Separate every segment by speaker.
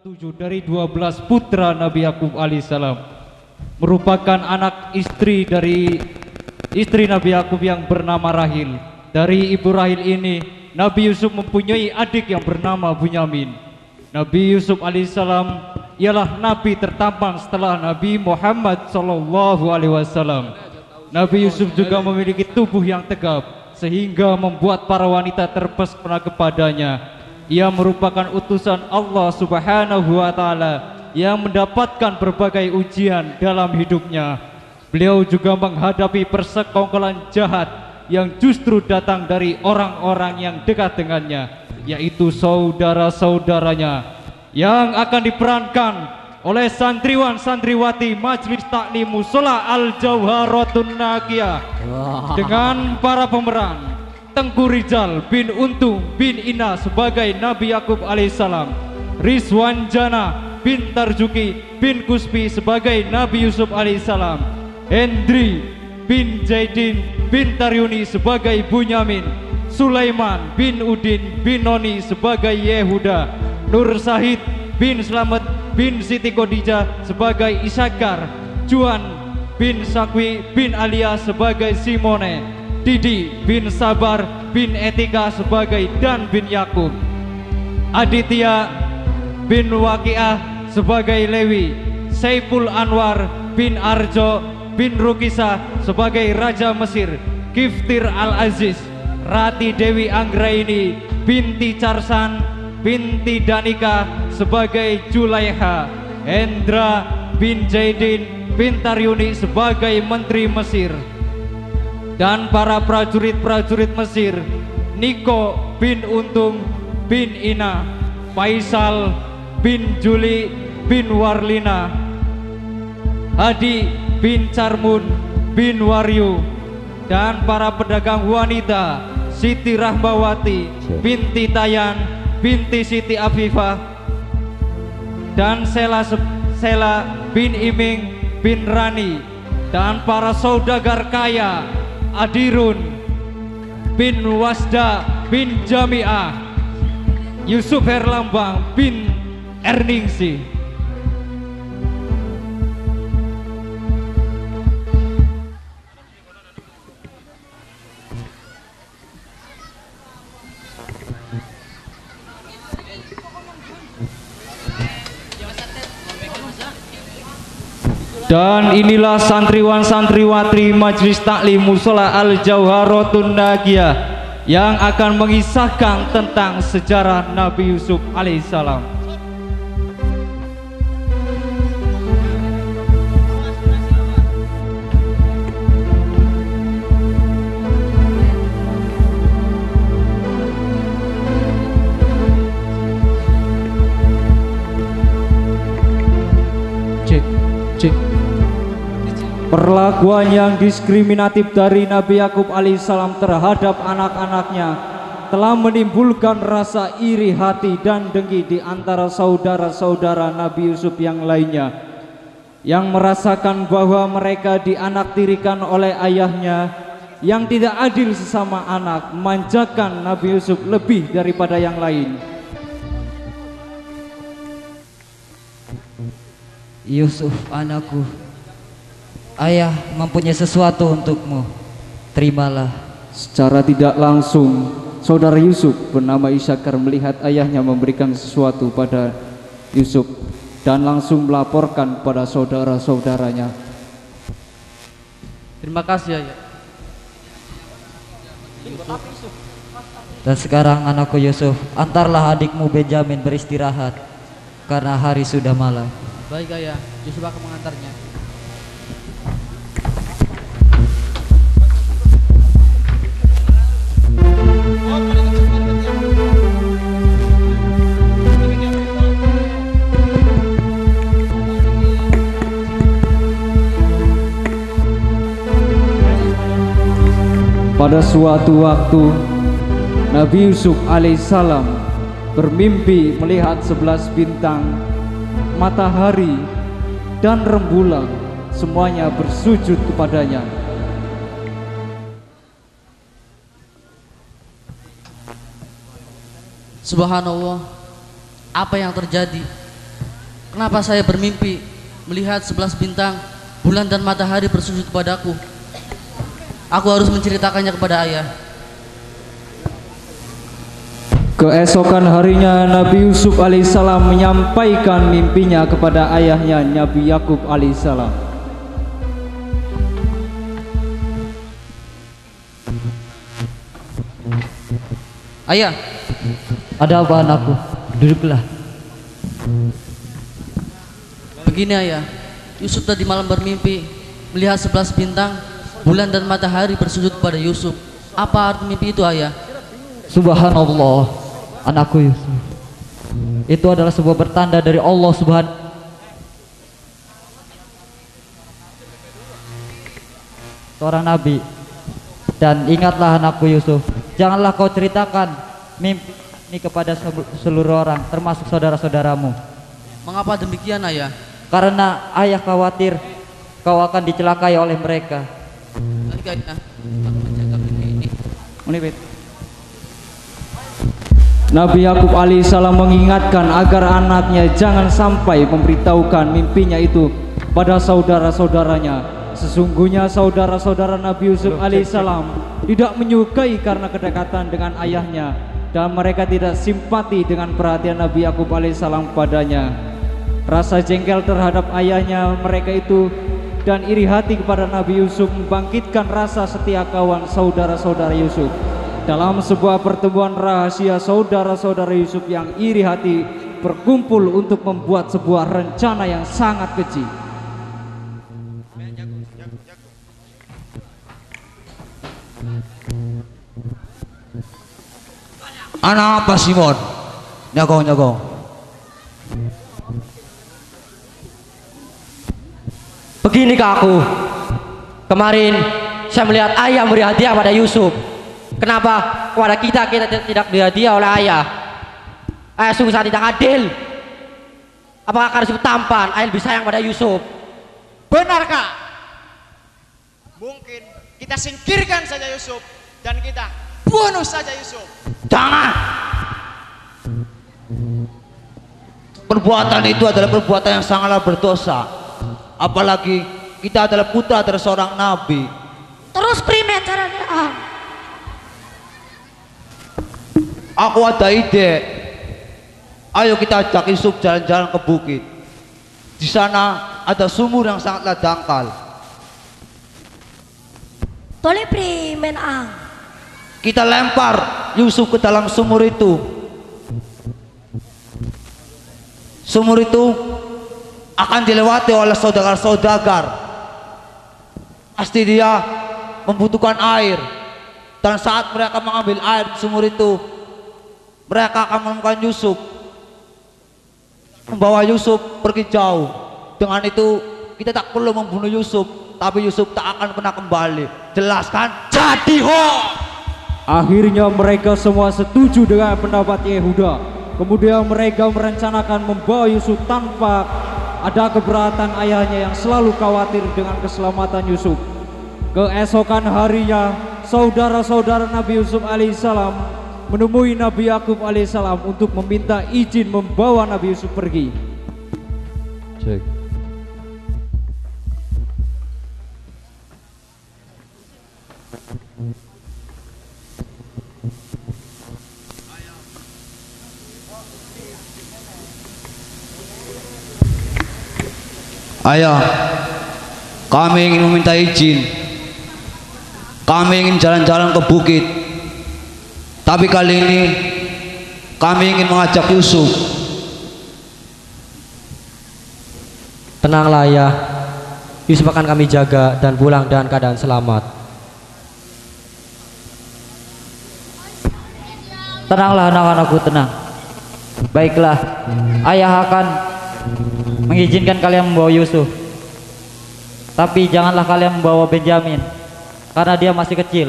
Speaker 1: 7 dari 12 putra Nabi Yakub alaihissalam, merupakan anak istri dari istri Nabi Yakub yang bernama Rahil. Dari ibu Rahil ini Nabi Yusuf mempunyai adik yang bernama Bunyamin. Nabi Yusuf alaihissalam ialah nabi tertampan setelah Nabi Muhammad SAW. Nabi Yusuf juga memiliki tubuh yang tegap sehingga membuat para wanita terpesona kepadanya. Ia merupakan utusan Allah Subhanahu wa Ta'ala yang mendapatkan berbagai ujian dalam hidupnya. Beliau juga menghadapi persekongkolan jahat yang justru datang dari orang-orang yang dekat dengannya, yaitu saudara-saudaranya, yang akan diperankan oleh santriwan-santriwati Majelis Taklim Mushola Al-Jawharatun Naqiyah dengan para pemeran Tengku Rizal bin Untung bin Ina sebagai Nabi Yakub alaihissalam, Rizwan Jana bin Tarjuki bin Kuspi sebagai Nabi Yusuf alaihissalam, Hendri bin Zaidin bin Taryuni sebagai Bunyamin, Sulaiman bin Udin bin Noni sebagai Yehuda, Nur Sahid bin Slamet bin Siti Khadijah sebagai Isakar, Juan bin Sakwi bin Alia sebagai Simone, Didi bin Sabar bin Etika sebagai Dan bin Yakub, Aditya bin Waqiah sebagai Lewi, Saiful Anwar bin Arjo bin Rukisa sebagai Raja Mesir, Kiftir Al-Aziz, Rati Dewi Anggraini binti Carsan binti Danika sebagai Julaiha, Hendra bin Zaidin bin Taryuni sebagai Menteri Mesir, dan para prajurit-prajurit Mesir, Niko bin Untung bin Ina, Faisal bin Juli bin Warlina, Hadi bin Carmun bin Waryu, dan para pedagang wanita, Siti Rahmawati binti Tayan binti Siti Afifah, dan Sela bin Iming bin Rani, dan para saudagar kaya, Adirun bin Wasda bin Jami'ah, Yusuf Herlambang bin Erningsi. Dan inilah santriwan-santriwati Majelis Taklim Mushola Al-Jawharatun Naqiyah yang akan mengisahkan tentang sejarah Nabi Yusuf alaihissalam. Perlakuan yang diskriminatif dari Nabi Yakub alaihissalam terhadap anak-anaknya telah menimbulkan rasa iri hati dan dengki di antara saudara-saudara Nabi Yusuf yang lainnya, yang merasakan bahwa mereka dianaktirikan oleh ayahnya yang tidak adil sesama anak, memanjakan Nabi Yusuf lebih daripada yang lain.
Speaker 2: Yusuf anakku, ayah mempunyai sesuatu untukmu, terimalah.
Speaker 1: Secara tidak langsung saudara Yusuf bernama Isakar melihat ayahnya memberikan sesuatu pada Yusuf dan langsung melaporkan pada saudara-saudaranya.
Speaker 3: Terima kasih ayah.
Speaker 2: Dan sekarang anakku Yusuf, antarlah adikmu Benjamin beristirahat karena hari sudah malam.
Speaker 3: Baik ayah, Yusuf akan mengantarnya.
Speaker 1: Pada suatu waktu Nabi Yusuf alaihissalam bermimpi melihat 11 bintang, matahari dan rembulan semuanya bersujud kepadanya.
Speaker 3: Subhanallah, apa yang terjadi? Kenapa saya bermimpi melihat 11 bintang, bulan dan matahari bersujud kepadaku? Aku harus menceritakannya kepada ayah.
Speaker 1: Keesokan harinya Nabi Yusuf alaihissalam menyampaikan mimpinya kepada ayahnya Nabi Yakub alaihissalam.
Speaker 3: Ayah,
Speaker 2: Ada apa anakku? Duduklah.
Speaker 3: begini ayah. Yusuf tadi malam bermimpi melihat 11 bintang, bulan dan matahari bersujud kepada Yusuf. Apa arti mimpi itu ayah?
Speaker 2: Subhanallah, anakku Yusuf. Itu adalah sebuah pertanda dari Allah Subhanahu. Seorang nabi. Dan ingatlah anakku Yusuf, janganlah kau ceritakan mimpi ini kepada seluruh orang, termasuk saudara-saudaramu.
Speaker 3: Mengapa demikian ayah?
Speaker 2: Karena ayah khawatir kau akan dicelakai oleh mereka.
Speaker 3: Baik ayah, aku menjaga mimpi ini.
Speaker 1: Menipit. Nabi Yakub alaihissalam mengingatkan agar anaknya jangan sampai memberitahukan mimpinya itu pada saudara-saudaranya. Sesungguhnya saudara-saudara Nabi Yusuf alaihissalam tidak menyukai karena kedekatan dengan ayahnya, dan mereka tidak simpati dengan perhatian Nabi Yakub alaihissalam padanya. Rasa jengkel terhadap ayahnya mereka itu dan iri hati kepada Nabi Yusuf membangkitkan rasa setia kawan saudara-saudara Yusuf. Dalam sebuah pertemuan rahasia, saudara-saudara Yusuf yang iri hati berkumpul untuk membuat sebuah rencana yang sangat keji.
Speaker 4: Anak apa Simon? Nyagong.
Speaker 5: Begini ke aku. Kemarin saya melihat ayah memberi hadiah pada Yusuf. Kenapa kepada kita tidak beri hadiah oleh ayah? Ayah sungguh sangat tidak adil. Apakah karena Yusuf tampan, ayah lebih sayang pada Yusuf?
Speaker 6: Benar kak? Mungkin kita singkirkan saja Yusuf dan kita bunuh saja Yusuf.
Speaker 4: Jangan. Perbuatan itu adalah perbuatan yang sangatlah berdosa. Apalagi kita adalah putra dari seorang nabi.
Speaker 7: Terus primen caranya?
Speaker 4: Aku ada ide. Ayo kita ajak Yusuf jalan-jalan ke bukit. Di sana ada sumur yang sangatlah dangkal.
Speaker 7: Boleh primen ang.
Speaker 4: Kita lempar Yusuf ke dalam sumur itu. Sumur itu akan dilewati oleh saudagar-saudagar. Pasti dia membutuhkan air. Dan saat mereka mengambil air di sumur itu, mereka akan menemukan Yusuf, membawa Yusuf pergi jauh. Dengan itu kita tak perlu membunuh Yusuf, tapi Yusuf tak akan pernah kembali. Jelas kan? Jadi ho.
Speaker 1: Akhirnya mereka semua setuju dengan pendapat Yehuda. Kemudian mereka merencanakan membawa Yusuf tanpa ada keberatan ayahnya yang selalu khawatir dengan keselamatan Yusuf. Keesokan harinya, saudara-saudara Nabi Yusuf alaihissalam menemui Nabi Yakub alaihissalam untuk meminta izin membawa Nabi Yusuf pergi. Cek.
Speaker 4: Ayah, kami ingin meminta izin. Kami ingin jalan-jalan ke bukit. Tapi kali ini kami ingin mengajak Yusuf.
Speaker 5: Tenanglah ayah, Yusuf akan kami jaga dan pulang dengan keadaan selamat.
Speaker 2: Tenanglah anak-anakku, tenang. Baiklah, ayah akan mengizinkan kalian membawa Yusuf. Tapi janganlah kalian membawa Benjamin, karena dia masih kecil.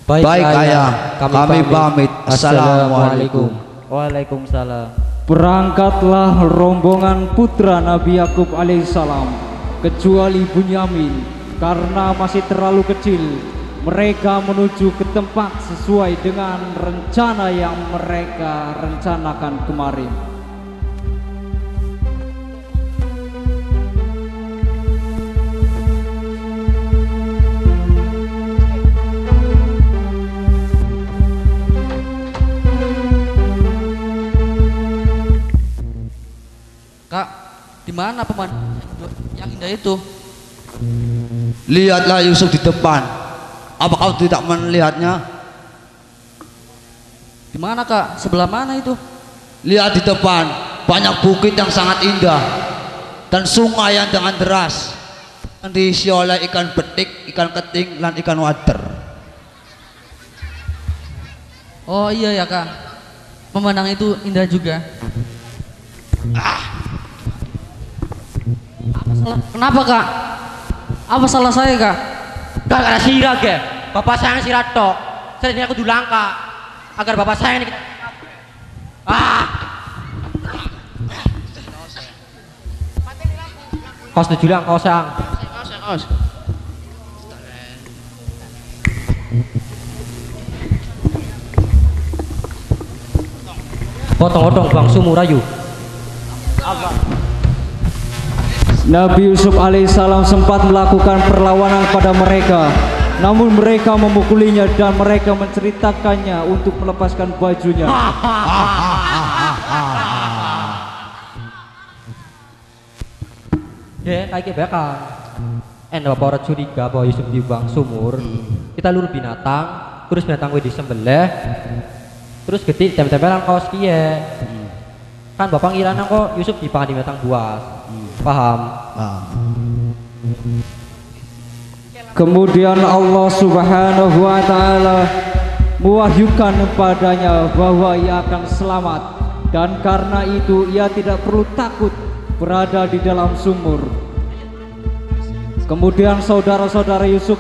Speaker 4: Baik ayah, kami pamit. Assalamualaikum.
Speaker 2: Waalaikumsalam.
Speaker 1: Berangkatlah rombongan putra Nabi Yakub alaihissalam, kecuali Bunyamin, karena masih terlalu kecil. Mereka menuju ke tempat sesuai dengan rencana yang mereka rencanakan kemarin.
Speaker 3: Gimana pemandangan yang indah itu?
Speaker 4: Lihatlah Yusuf di depan. Apa kau tidak melihatnya?
Speaker 3: Di mana kak? Sebelah mana itu?
Speaker 4: Lihat di depan, banyak bukit yang sangat indah dan sungai yang dengan deras yang diisi oleh ikan betik, ikan keting, dan ikan wader.
Speaker 3: Oh iya ya kak, pemandangan itu indah juga. Kenapa kak? Apa salah saya kak?
Speaker 5: Gara-gara sirah ge. Bapak sayang sirah tok. Jadi aku dulang kak. Agar bapak sayang kita. Kau setuju lang, kau sayang. Potong-potong bang sumurayu.
Speaker 1: Nabi Yusuf alaihissalam sempat melakukan perlawanan pada mereka, namun mereka memukulinya dan mereka menceritakannya untuk melepaskan bajunya.
Speaker 5: Ya, kayak bakal. Bapak orang curiga bahwa Yusuf di bang sumur. Kita lur binatang, terus binatang gue disembelih, terus gede tempel-tempelan kaos kie. Kan bapak ngira kok Yusuf dipangan di binatang buas. Paham?
Speaker 1: Kemudian Allah Subhanahu wa taala mewahyukan kepadanya bahwa ia akan selamat, dan karena itu ia tidak perlu takut berada di dalam sumur. Kemudian saudara-saudara Yusuf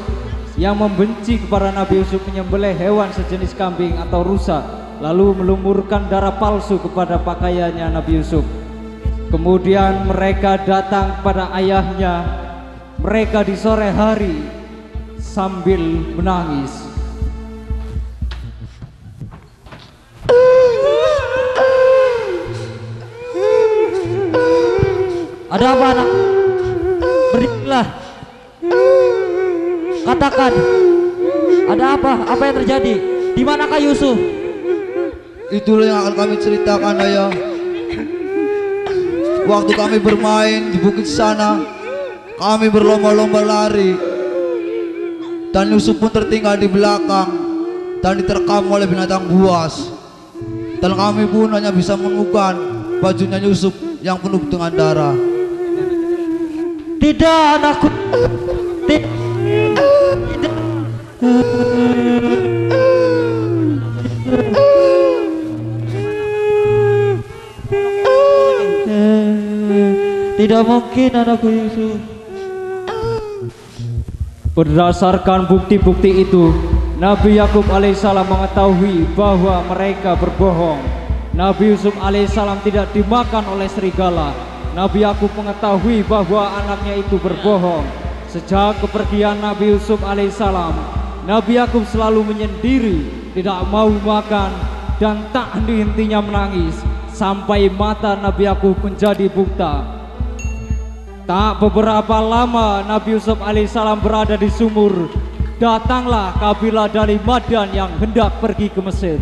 Speaker 1: yang membenci kepada Nabi Yusuf menyembelih hewan sejenis kambing atau rusa, lalu melumurkan darah palsu kepada pakaiannya Nabi Yusuf. Kemudian mereka datang kepada ayahnya, mereka di sore hari sambil menangis.
Speaker 2: Ada apa anak? Berilah. Katakan. Ada apa? Apa yang terjadi? Di manakah Yusuf?
Speaker 4: Itulah yang akan kami ceritakan, ayah. Waktu kami bermain di bukit sana, kami berlomba-lomba lari, dan Yusuf pun tertinggal di belakang dan diterkam oleh binatang buas, dan kami pun hanya bisa menemukan bajunya Yusuf yang penuh dengan darah.
Speaker 2: Tidak, anakku. Tidak. Tidak mungkin anakku Yusuf.
Speaker 1: Berdasarkan bukti-bukti itu, Nabi Yakub alaihissalam mengetahui bahwa mereka berbohong. Nabi Yusuf alaihissalam tidak dimakan oleh serigala. Nabi Yakub mengetahui bahwa anaknya itu berbohong. Sejak kepergian Nabi Yusuf alaihissalam, Nabi Yakub selalu menyendiri, tidak mau makan, dan tak henti-hentinya menangis sampai mata Nabi Yakub menjadi buta. Tak beberapa lama Nabi Yusuf alaihissalam berada di sumur. Datanglah kabilah dari Madian yang hendak pergi ke Mesir.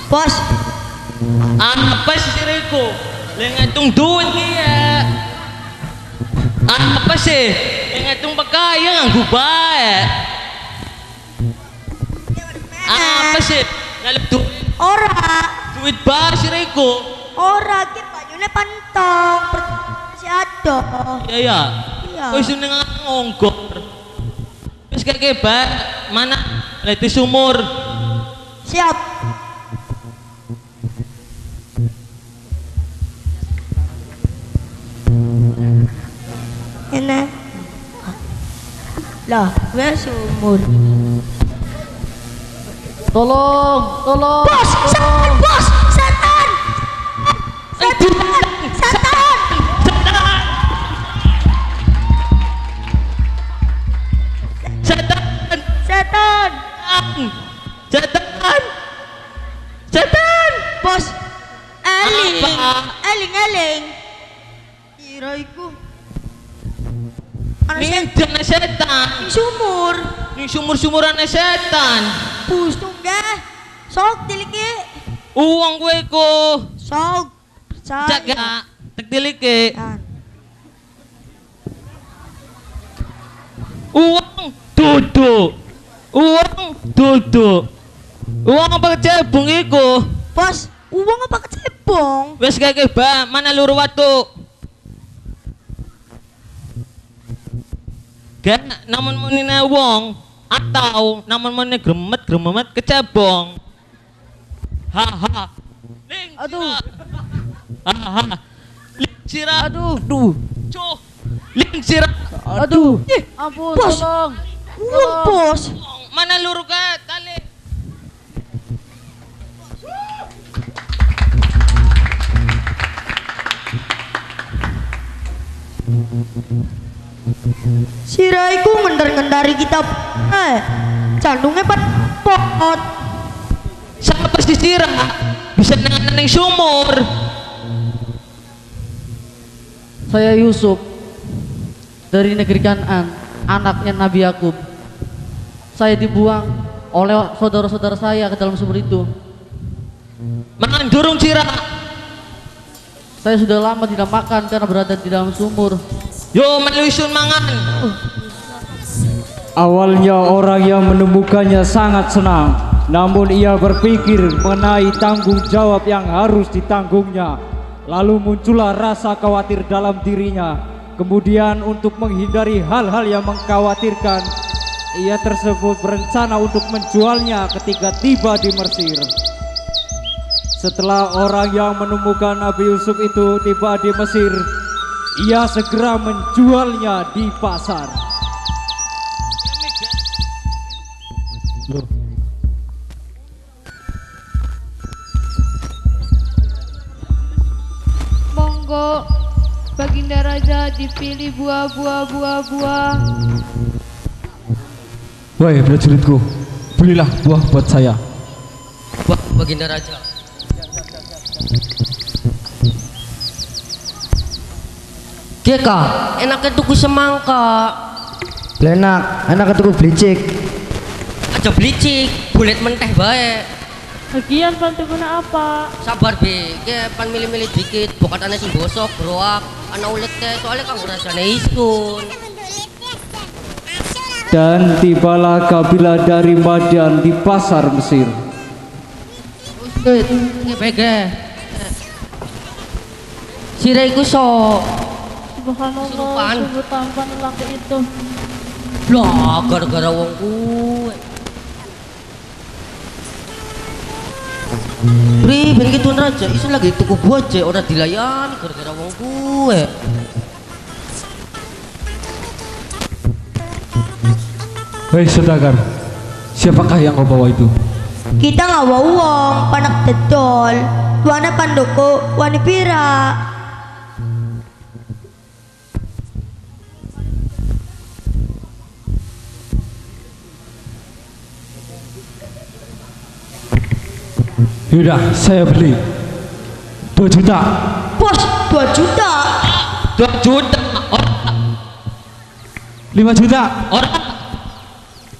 Speaker 7: Bos,
Speaker 8: Apa sih Riko? Lengatong duit dia. Apa sih? Lengatong pakaian ang gubay. Apa sih? Ngalap duit.
Speaker 7: ora,
Speaker 8: Duit ba si Riko?
Speaker 7: ora kita bajunya pantang, masih ada.
Speaker 8: Iya ya.
Speaker 7: Iya.
Speaker 8: Kau isu nga ngongkor. Terus kayak ba? Mana? Lati sumur.
Speaker 7: Siap. Enak. Lah, where sumur?
Speaker 2: Tolong, tolong.
Speaker 7: Bos, setan, bos, setan. Setan, setan.
Speaker 8: Setan!
Speaker 7: Setan.
Speaker 8: Setan! Setan!
Speaker 7: Bos, eling,
Speaker 8: Apa?
Speaker 7: eling, eling. Siraiku.
Speaker 8: Ning dana setan.
Speaker 7: Sumur.
Speaker 8: Ning sumur-sumuran setan.
Speaker 7: Pustung gak. Sok tiliki.
Speaker 8: Uang gue ko.
Speaker 7: Sok.
Speaker 8: Jaga. Tek tiliki.
Speaker 7: Yan.
Speaker 8: Uang duduk. Uang duduk. Uang apa kecebong iku?
Speaker 7: Bos, uang apa kecebong?
Speaker 8: Wes kayak ba, mana luru watu? Gak, namun menina wong atau namun menina gremet kecebong. Haha.
Speaker 7: Aduh.
Speaker 8: Haha. Ling sirah.
Speaker 3: Aduh.
Speaker 8: Cuh. Ling sirah.
Speaker 3: Aduh. Ampun,
Speaker 7: Bos.
Speaker 3: tolong.
Speaker 7: Uang bos.
Speaker 8: Mana luru ka? Tali.
Speaker 7: Siraiku ngendari kita. Candungnya pot.
Speaker 8: Siapa si sirah? Bisa neng sumur.
Speaker 3: Saya Yusuf dari negeri Kan'an, anaknya Nabi Yakub. Saya dibuang oleh saudara-saudara saya ke dalam sumur itu.
Speaker 8: Mangan durung sirah.
Speaker 3: Saya sudah lama tidak makan karena berada di dalam sumur.
Speaker 8: Yo melusun mangan.
Speaker 1: Awalnya orang yang menemukannya sangat senang, namun ia berpikir mengenai tanggung jawab yang harus ditanggungnya. Lalu muncullah rasa khawatir dalam dirinya. Kemudian untuk menghindari hal-hal yang mengkhawatirkan, ia tersebut berencana untuk menjualnya ketika tiba di Mesir. Setelah orang yang menemukan Nabi Yusuf itu tiba di Mesir, ia segera menjualnya di pasar.
Speaker 9: Monggo, Baginda Raja dipilih buah.
Speaker 10: Woi prajuritku, belilah buah buat saya.
Speaker 5: Buah Baginda Raja. Keka, enaknya tuku semangka.
Speaker 10: Enak tuku belicik.
Speaker 5: Aja belicik, bulet menteh bae.
Speaker 9: Lagian bantu guna apa?
Speaker 5: Sabar be, ke pan milih-milih dikit, bokatannya sing bosok, broak, ana ulet teh, soalnya kang rasane iskun.
Speaker 1: Dan tibalah kabilah dari Madian di pasar Mesir.
Speaker 5: Ke bege. Siraiku sok.
Speaker 9: Subhanallah,
Speaker 5: Kesurupan.
Speaker 9: sungguh tampan lelaki itu.
Speaker 5: Lah, gara-gara wong kuwe. Pri, ben gitu raja, isu lagi tuku buah aja, ora dilayani gara-gara wong kuwe.
Speaker 10: Hei saudagar, siapakah yang kau bawa itu?
Speaker 7: Kita nggak bawa uang, panak dedol. Wana pandoko, wani pira.
Speaker 10: Yaudah, saya beli 2 juta.
Speaker 7: Bos, 2 juta.
Speaker 8: 2 juta.
Speaker 10: 5 juta.
Speaker 8: Orang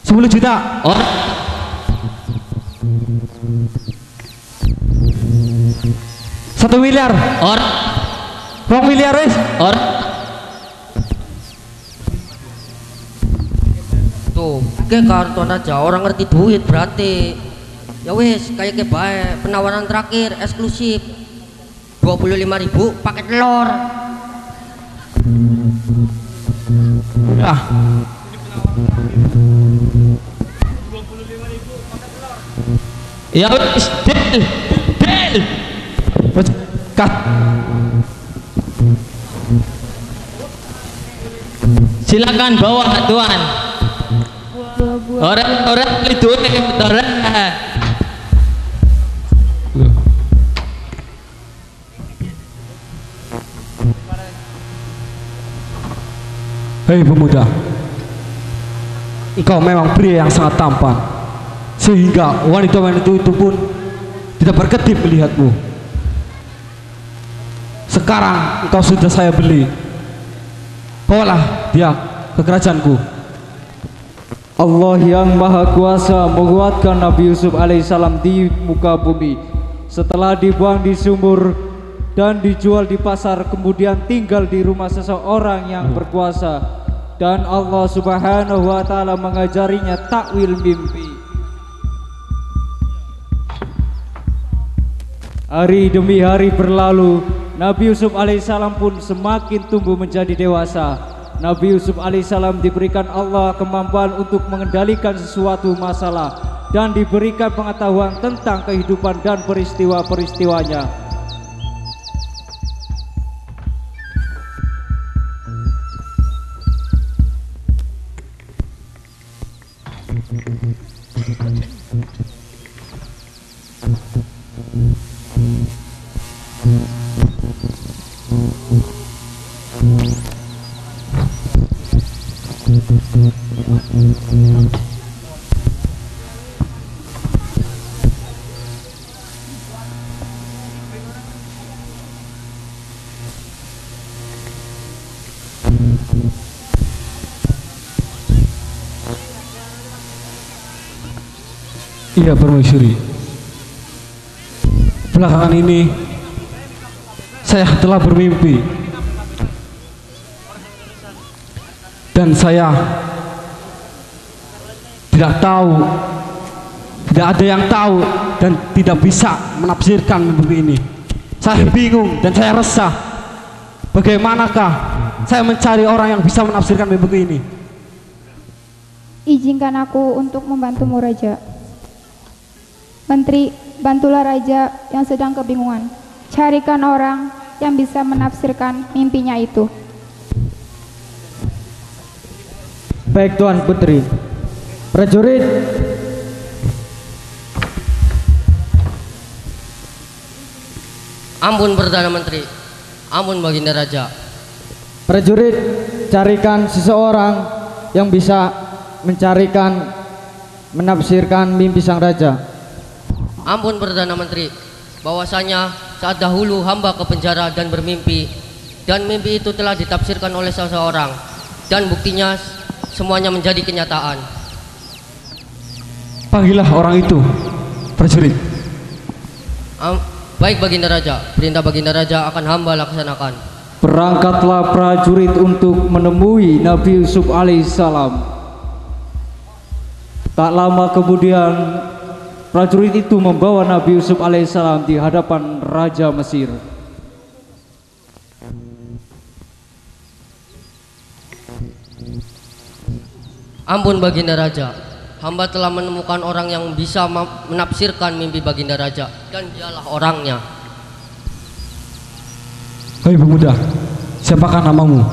Speaker 10: 10 juta.
Speaker 8: orang
Speaker 10: 1 miliar.
Speaker 8: orang
Speaker 10: 2 miliar wes.
Speaker 8: orang.
Speaker 5: Tuh, ke karton aja, orang ngerti duit berarti. Ya wes, kayak ke bae, penawaran terakhir eksklusif. 25.000 paket telur.
Speaker 10: Ah,
Speaker 8: Ya wis, del.
Speaker 10: cut.
Speaker 8: Silakan bawa tuan. Orang itu orang.
Speaker 10: Hei pemuda, engkau memang pria yang sangat tampan, sehingga wanita-wanita itu pun tidak berkedip melihatmu. Sekarang engkau sudah saya beli bawalah dia ke kerajaanku.
Speaker 1: Allah yang Maha Kuasa menguatkan Nabi Yusuf alaihissalam di muka bumi. Setelah dibuang di sumur dan dijual di pasar, kemudian tinggal di rumah seseorang yang berkuasa, dan Allah Subhanahu wa taala mengajarinya takwil mimpi. Hari demi hari berlalu, Nabi Yusuf alaihissalam pun semakin tumbuh menjadi dewasa. Nabi Yusuf alaihissalam diberikan Allah kemampuan untuk mengendalikan sesuatu masalah dan diberikan pengetahuan tentang kehidupan dan peristiwa-peristiwanya.
Speaker 10: Iya permaisuri, belakangan ini saya telah bermimpi dan saya tidak tahu, tidak ada yang tahu dan tidak bisa menafsirkan mimpi ini. Saya bingung dan saya resah. Bagaimanakah saya mencari orang yang bisa menafsirkan mimpi ini?
Speaker 11: Izinkan aku untuk membantumu, Raja. Menteri, bantulah raja yang sedang kebingungan. Carikan orang yang bisa menafsirkan mimpinya itu.
Speaker 1: Baik Tuan Putri. Prajurit,
Speaker 5: Ampun Perdana Menteri, ampun Baginda Raja.
Speaker 1: prajurit, carikan seseorang yang bisa menafsirkan mimpi sang raja.
Speaker 5: Ampun Perdana Menteri, bahwasanya saat dahulu hamba ke penjara dan bermimpi, dan mimpi itu telah ditafsirkan oleh seseorang, dan buktinya semuanya menjadi kenyataan.
Speaker 10: Panggillah orang itu, prajurit.
Speaker 5: Baik Baginda Raja, perintah Baginda Raja akan hamba laksanakan.
Speaker 1: Berangkatlah prajurit untuk menemui Nabi Yusuf alaihissalam. Tak lama kemudian prajurit itu membawa Nabi Yusuf alaihissalam di hadapan Raja Mesir.
Speaker 5: Ampun Baginda Raja, hamba telah menemukan orang yang bisa menafsirkan mimpi Baginda Raja, dan dialah orangnya.
Speaker 10: Hei pemuda, siapakah namamu?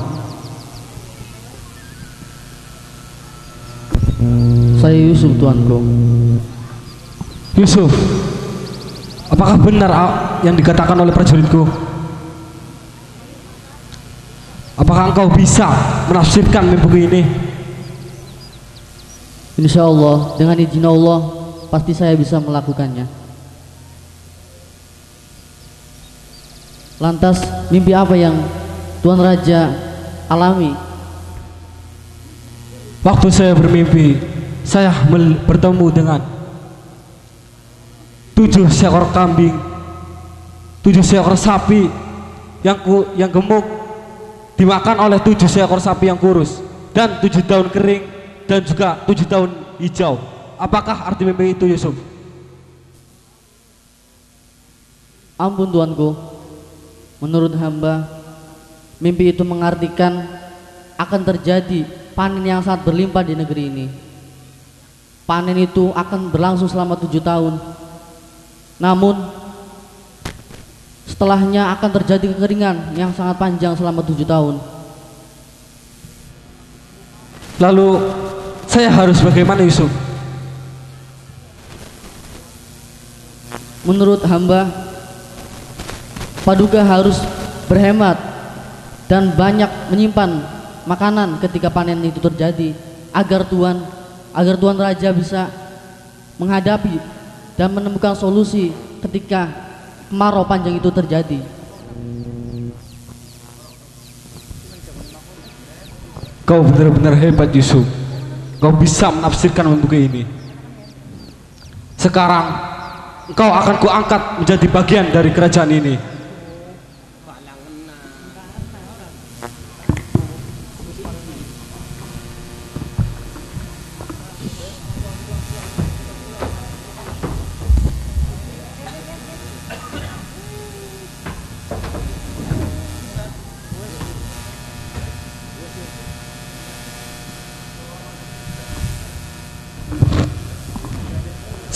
Speaker 3: Saya Yusuf, Tuanku.
Speaker 10: Yusuf, apakah benar yang dikatakan oleh prajuritku? Apakah engkau bisa menafsirkan mimpi ini?
Speaker 3: Insya Allah, dengan izin Allah, pasti saya bisa melakukannya. Lantas, mimpi apa yang Tuan Raja alami?
Speaker 10: Waktu saya bermimpi, saya bertemu dengan 7 seekor kambing, 7 seekor sapi yang gemuk dimakan oleh 7 seekor sapi yang kurus, dan 7 daun kering, dan juga 7 daun hijau. Apakah arti mimpi itu, Yusuf?
Speaker 3: Ampun Tuanku, menurut hamba, mimpi itu mengartikan akan terjadi panen yang sangat berlimpah di negeri ini. Panen itu akan berlangsung selama 7 tahun. Namun setelahnya akan terjadi kekeringan yang sangat panjang selama 7 tahun.
Speaker 10: Lalu saya harus bagaimana, Yusuf?
Speaker 3: Menurut hamba, Paduka harus berhemat dan banyak menyimpan makanan ketika panen itu terjadi, agar Tuan Raja bisa menghadapi dan menemukan solusi ketika kemarau panjang itu terjadi.
Speaker 10: Kau benar-benar hebat Yusuf. Kau bisa menafsirkan untuk ini. Sekarang engkau akan kuangkat menjadi bagian dari kerajaan ini.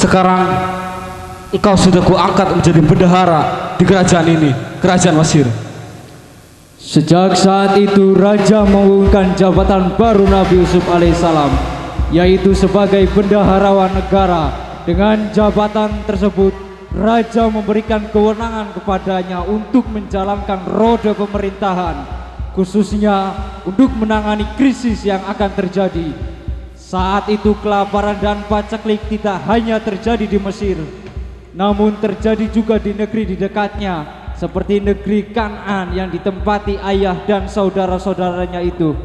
Speaker 10: Sekarang engkau sudah kuangkat menjadi bendahara di kerajaan ini, kerajaan Mesir.
Speaker 1: Sejak saat itu raja mengumumkan jabatan baru Nabi Yusuf alaihissalam, yaitu sebagai bendaharawan negara. Dengan jabatan tersebut raja memberikan kewenangan kepadanya untuk menjalankan roda pemerintahan, khususnya untuk menangani krisis yang akan terjadi. Saat itu kelaparan dan paceklik tidak hanya terjadi di Mesir, namun terjadi juga di negeri di dekatnya, seperti negeri Kan'an yang ditempati ayah dan saudara-saudaranya itu.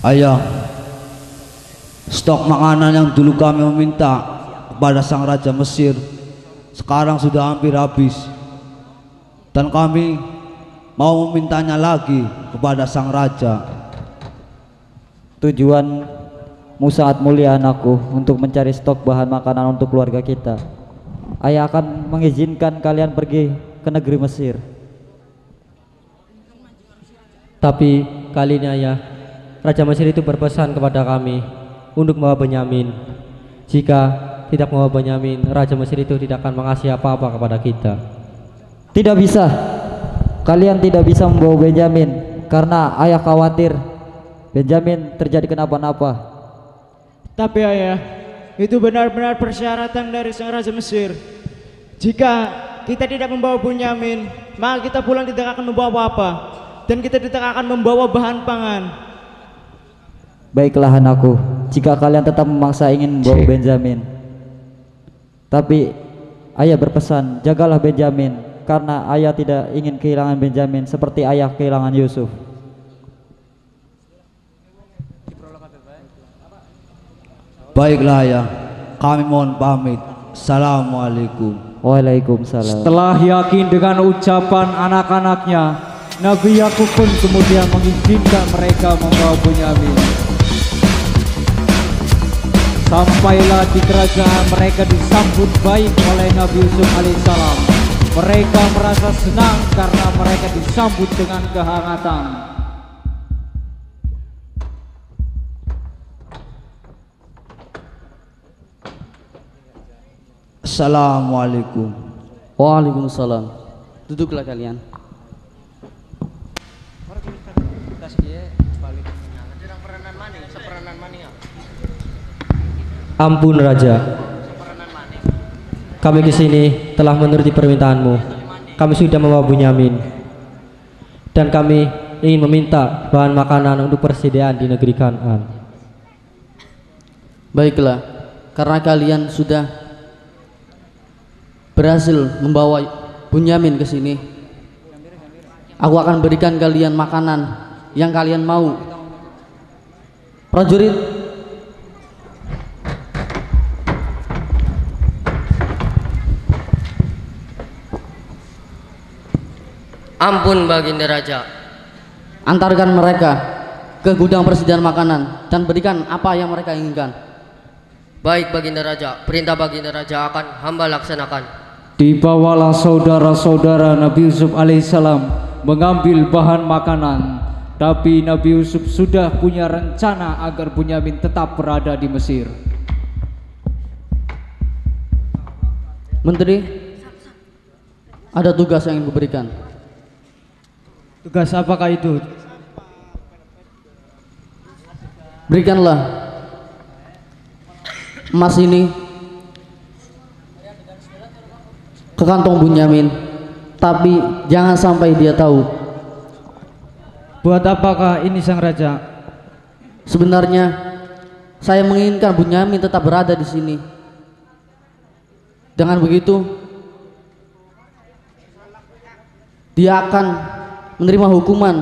Speaker 4: Ayah, stok makanan yang dulu kami meminta kepada sang raja Mesir sekarang sudah hampir habis, dan kami mau memintanya lagi kepada sang raja.
Speaker 2: Tujuanmu sangat mulia anakku, untuk mencari stok bahan makanan untuk keluarga kita. Ayah akan mengizinkan kalian pergi ke negeri Mesir.
Speaker 5: Tapi kali ini ayah, Raja Mesir itu berpesan kepada kami untuk membawa Benyamin. Jika tidak membawa Benyamin, Raja Mesir itu tidak akan mengasih apa-apa kepada kita.
Speaker 2: Tidak bisa. Kalian tidak bisa membawa Benyamin karena ayah khawatir Benyamin terjadi kenapa-napa.
Speaker 6: Tapi ayah, itu benar-benar persyaratan dari sang Raja Mesir. Jika kita tidak membawa Benyamin, maka kita pulang tidak akan membawa apa-apa, dan kita tidak akan membawa bahan pangan.
Speaker 2: Baiklah anakku, jika kalian tetap memaksa ingin membawa Benyamin, tapi ayah berpesan, jagalah Benyamin, karena ayah tidak ingin kehilangan Benyamin seperti ayah kehilangan Yusuf.
Speaker 4: Baiklah ayah, kami mohon pamit. Assalamualaikum.
Speaker 2: Waalaikumsalam.
Speaker 1: Setelah yakin dengan ucapan anak-anaknya, Nabi Yakub pun kemudian mengizinkan mereka membawa Benyamin. Sampailah di kerajaan, mereka disambut baik oleh Nabi Yusuf alaihissalam. Mereka merasa senang karena mereka disambut dengan kehangatan.
Speaker 4: Assalamualaikum.
Speaker 3: Waalaikumsalam. Duduklah kalian.
Speaker 5: Ampun Raja, kami ke sini telah menuruti permintaanmu. Kami sudah membawa Benyamin, dan kami ingin meminta bahan makanan untuk persediaan di negeri Kan'an.
Speaker 3: Baiklah, karena kalian sudah berhasil membawa Benyamin ke sini, aku akan berikan kalian makanan yang kalian mau. Prajurit,
Speaker 5: Ampun Baginda Raja.
Speaker 3: antarkan mereka ke gudang persediaan makanan dan berikan apa yang mereka inginkan.
Speaker 5: Baik Baginda Raja, perintah Baginda Raja akan hamba laksanakan.
Speaker 1: Dibawalah saudara-saudara Nabi Yusuf alaihissalam mengambil bahan makanan, tapi Nabi Yusuf sudah punya rencana agar Benyamin tetap berada di Mesir.
Speaker 3: Menteri, ada tugas yang ingin kuberikan.
Speaker 1: Tugas apakah itu?
Speaker 3: Berikanlah emas ini ke kantong Benyamin, tapi jangan sampai dia tahu.
Speaker 1: Buat apakah ini sang raja?
Speaker 3: Sebenarnya saya menginginkan Bunyamin tetap berada di sini. Dengan begitu, dia akan menerima hukuman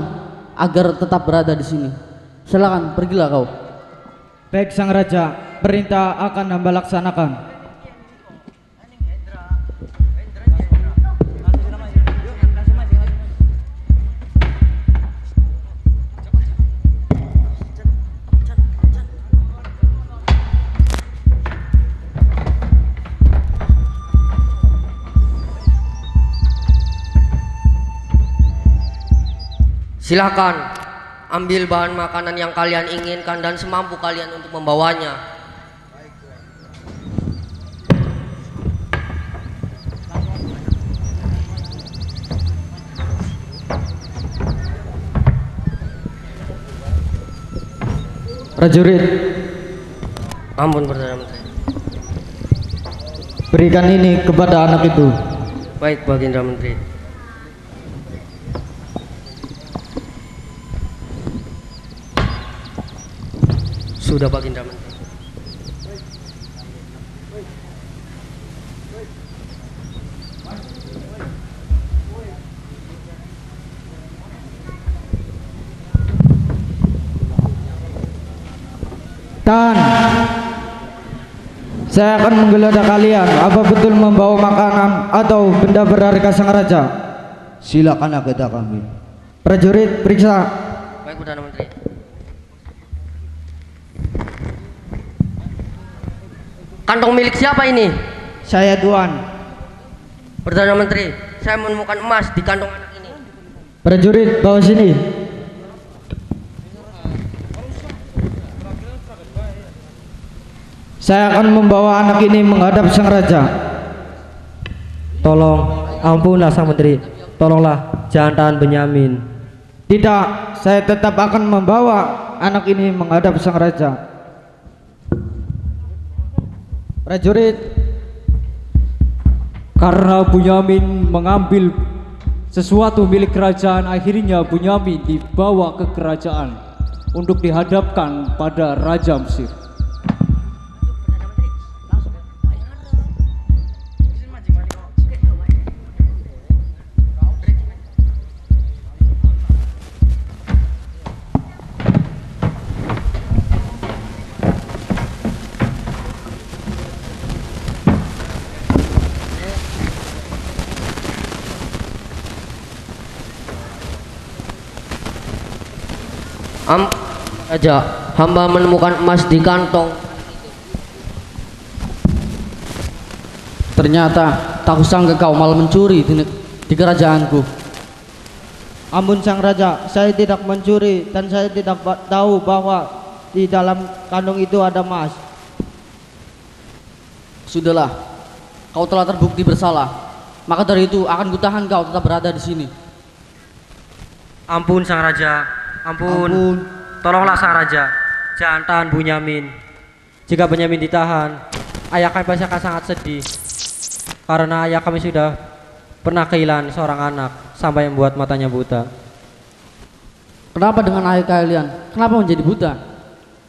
Speaker 3: agar tetap berada di sini. Silakan, pergilah kau.
Speaker 6: Baik Sang Raja, perintah akan hamba laksanakan.
Speaker 5: Silakan ambil bahan makanan yang kalian inginkan dan semampu kalian untuk membawanya.
Speaker 6: Prajurit,
Speaker 5: Ampun Perdana Menteri.
Speaker 6: berikan ini kepada anak itu.
Speaker 5: Baik Baginda Menteri. Sudah Baginda Menteri.
Speaker 6: Tan, saya akan menggeledah kalian. Apa betul membawa makanan atau benda berharga Sang Raja?
Speaker 4: Silakan agenda kami.
Speaker 6: Prajurit, periksa.
Speaker 5: Baik Perdana Menteri. Kantong milik siapa ini?
Speaker 6: Saya Tuan.
Speaker 5: Perdana Menteri, saya menemukan emas di kantong anak ini.
Speaker 6: Prajurit, bawa sini. Saya akan membawa anak ini menghadap Sang Raja.
Speaker 12: Tolong, ampunlah Sang Menteri. Tolonglah, jangan tahan Benyamin.
Speaker 6: Tidak, saya tetap akan membawa anak ini menghadap Sang Raja. Prajurit,
Speaker 1: Karena Bunyamin mengambil sesuatu milik kerajaan, akhirnya Bunyamin dibawa ke kerajaan untuk dihadapkan pada Raja Mesir.
Speaker 5: Raja, hamba menemukan emas di kantong.
Speaker 3: Ternyata tak kusangka kau malah mencuri di kerajaanku.
Speaker 6: ampun Sang Raja, saya tidak mencuri dan saya tidak tahu bahwa di dalam kantong itu ada emas.
Speaker 3: Sudahlah, kau telah terbukti bersalah. Maka dari itu akan kutahan kau tetap berada di sini.
Speaker 12: Ampun Sang Raja, ampun. Tolonglah Sang Raja, jangan tahan Bunyamin. Jika Bunyamin ditahan, ayah kami pasti akan sangat sedih. Karena ayah kami sudah pernah kehilangan seorang anak sampai membuat matanya buta.
Speaker 3: Kenapa dengan ayah kalian? Kenapa menjadi buta?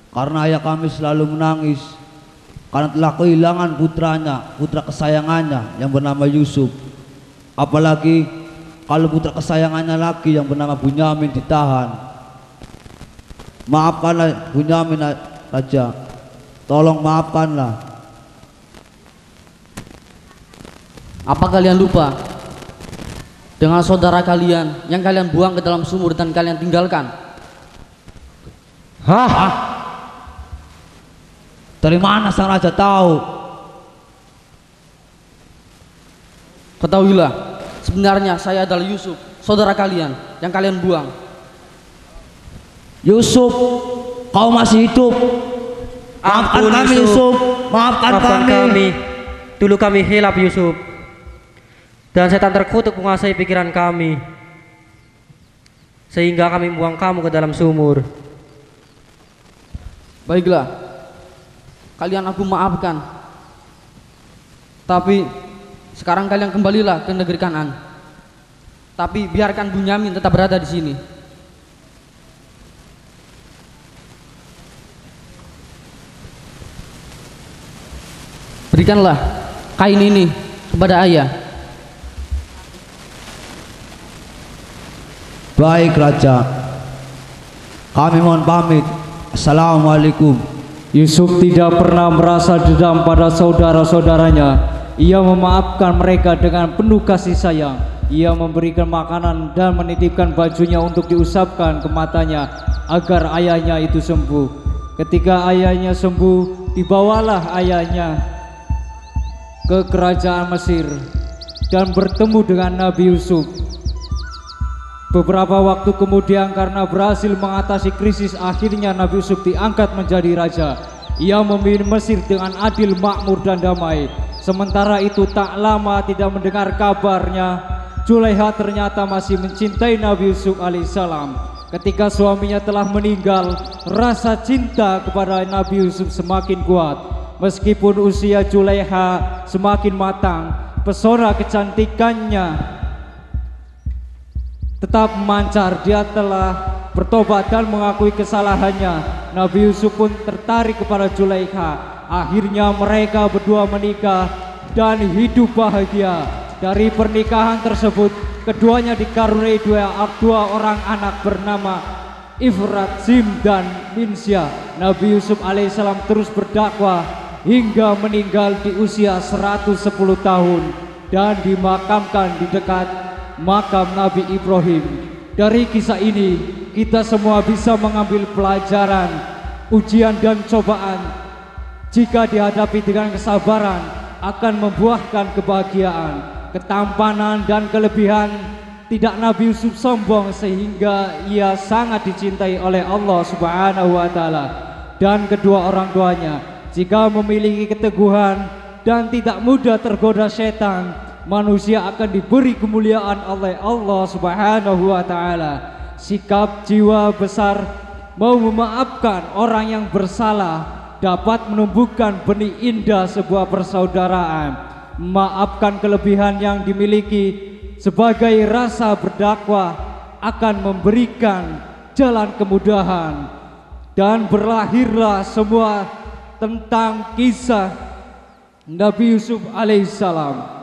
Speaker 4: Karena ayah kami selalu menangis karena telah kehilangan putranya, putra kesayangannya yang bernama Yusuf. Apalagi kalau putra kesayangannya lagi yang bernama Bunyamin ditahan. Maafkanlah Bunyamin, Raja. Tolong maafkanlah.
Speaker 3: Apa kalian lupa dengan saudara kalian yang kalian buang ke dalam sumur dan kalian tinggalkan?
Speaker 4: Hah? Dari mana Sang Raja tahu?
Speaker 3: Ketahuilah, sebenarnya saya adalah Yusuf, saudara kalian yang kalian buang.
Speaker 4: Yusuf, kau masih hidup. Maafkan kami Yusuf, maafkan kami.
Speaker 12: Dulu kami hilaf Yusuf, dan setan terkutuk menguasai pikiran kami, sehingga kami buang kamu ke dalam sumur.
Speaker 3: Baiklah, kalian aku maafkan. Tapi sekarang kalian kembalilah ke negeri Kanaan. Tapi biarkan Bunyamin tetap berada di sini. berikanlah kain ini kepada ayah.
Speaker 4: Baik Raja, kami mohon pamit. Assalamualaikum.
Speaker 1: Yusuf tidak pernah merasa dendam pada saudara-saudaranya. Ia memaafkan mereka dengan penuh kasih sayang. Ia memberikan makanan dan menitipkan bajunya untuk diusapkan ke matanya agar ayahnya itu sembuh. Ketika ayahnya sembuh, dibawalah ayahnya ke kerajaan Mesir dan bertemu dengan Nabi Yusuf. Beberapa waktu kemudian, karena berhasil mengatasi krisis, akhirnya Nabi Yusuf diangkat menjadi raja. Ia memimpin Mesir dengan adil, makmur dan damai. Sementara itu tak lama tidak mendengar kabarnya, Zulaiha ternyata masih mencintai Nabi Yusuf alaihissalam. Ketika suaminya telah meninggal, rasa cinta kepada Nabi Yusuf semakin kuat. Meskipun usia Zulaiha semakin matang, pesona kecantikannya tetap memancar. Dia telah bertobat dan mengakui kesalahannya. Nabi Yusuf pun tertarik kepada Zulaiha. Akhirnya mereka berdua menikah dan hidup bahagia. Dari pernikahan tersebut, keduanya dikaruniai dua orang anak bernama Ifrat, Zim dan Minsya. Nabi Yusuf alaihissalam terus berdakwah hingga meninggal di usia 110 tahun dan dimakamkan di dekat makam Nabi Ibrahim. Dari kisah ini kita semua bisa mengambil pelajaran. Ujian dan cobaan jika dihadapi dengan kesabaran akan membuahkan kebahagiaan. Ketampanan dan kelebihan tidak Nabi Yusuf sombong sehingga ia sangat dicintai oleh Allah Subhanahu wa taala dan kedua orang tuanya. Jika memiliki keteguhan dan tidak mudah tergoda setan, manusia akan diberi kemuliaan oleh Allah Subhanahu wa taala. Sikap jiwa besar mau memaafkan orang yang bersalah dapat menumbuhkan benih indah sebuah persaudaraan. Memaafkan kelebihan yang dimiliki sebagai rasa berdakwah akan memberikan jalan kemudahan. Dan berlahirlah semua tentang kisah Nabi Yusuf alaihissalam.